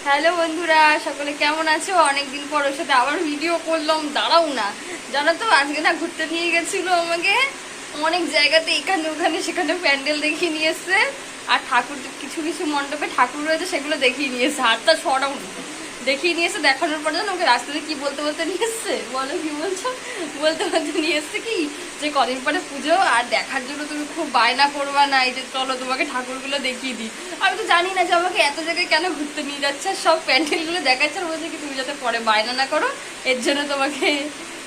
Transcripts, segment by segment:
Hello বন্ধুরা, সকলে কেমন আছো? অনেকদিন পর ওর সাথে আবার ভিডিও করলাম। দাঁড়াও না, জানো তো আজকে না ঘুরতে নিয়ে গেছিল আমাকে অনেক জায়গাতে, এখানে ওখানে সেখানে প্যান্ডেল দেখিয়ে নিয়ে এসছে। আর ঠাকুর কিছু কিছু মণ্ডপে ঠাকুর রয়েছে, সেগুলো দেখিয়ে নিয়ে এসছে। হাতটা সরাও দেখিয়ে নিয়ে এসে, দেখানোর পর জানো ওকে রাস্তাতে কি বলতে বলতে নিয়ে এসছে, বলো কি বলছো? বলতে বলতে নিয়ে এসছে কি, যে কদিন পরে পুজো আর দেখার জন্য তুমি খুব বায়না করবা না, এই যে চলো তোমাকে ঠাকুরগুলো দেখিয়ে দিই। আমি তো জানি না যে আমাকে এত জায়গায় কেন ঘুরতে নিয়ে যাচ্ছে, সব প্যান্ডেলগুলো দেখাচ্ছে। আর বলছে কি তুমি যাতে পরে বায়না না করো, এর জন্য তোমাকে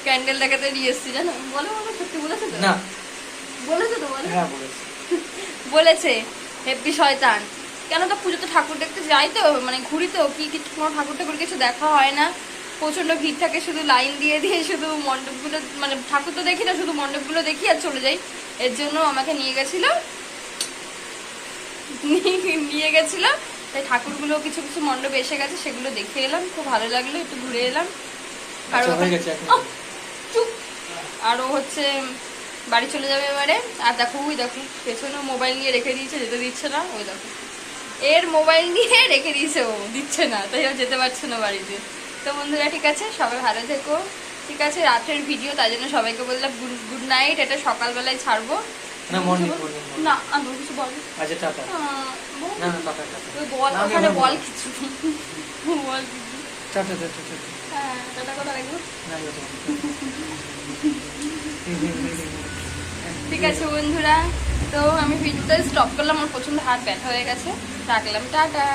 প্যান্ডেল দেখাতে নিয়ে এসছি। জানো, বলো বলো, সত্যি বলেছে তো? না বলেছে তো? বলো। হ্যাঁ বলেছি। বলেছে হেব্বি শয়তান। কেন তো পুজোতে ঠাকুর দেখতে যাই তো, মানে ঘুরি তো, কি কিছু কোনো ঠাকুর ঠাকুর কিছু দেখা হয় না, প্রচন্ড ভিড় থাকে, শুধু লাইন দিয়ে দিয়ে শুধু মণ্ডপগুলো, মানে ঠাকুর তো দেখি না, শুধু মণ্ডপগুলো দেখি আর চলে যাই। এর জন্য আমাকে নিয়ে গেছিল, নিয়ে গেছিল। তাই ঠাকুরগুলো কিছু কিছু মণ্ডপে এসে গেছে, সেগুলো দেখে এলাম, খুব ভালো লাগলো, একটু ঘুরে এলাম। আর আচ্ছা হয়ে গেছে এখন। চুপ। আরও হচ্ছে বাড়ি চলে যাবে এবারে। আর দেখো ওই দেখো পেছনে মোবাইল নিয়ে রেখে দিয়েছে, যেতে দিচ্ছে না। ওই দেখো এর মোবাইল নিয়ে রেখে দিয়েছে, ও দিচ্ছে না, তাই ও যেতে পারছে না বাড়িতে। তো বন্ধুরা ঠিক আছে, সবাই ভালো থেকো। ঠিক আছে, রাতের ভিডিও, তাই জন্য সবাইকে বললাম গুড নাইট। এটা সকালবেলায় ছাড়বো না মর্নিং না, আমি কিছু বল। আচ্ছা টাটা। না না টাটা টাটা। বল ওখানে, বল কিছু, বল কিছু। Tata tata tata. হ্যাঁ, টাটা কথা রাখবো। না এটা ঠিক আছে বন্ধুরা, তো আমি ভিডিওটা স্টপ করলাম, আমার প্রচন্ড হাত ব্যথা হয়ে গেছে, রাখলাম, টাটা।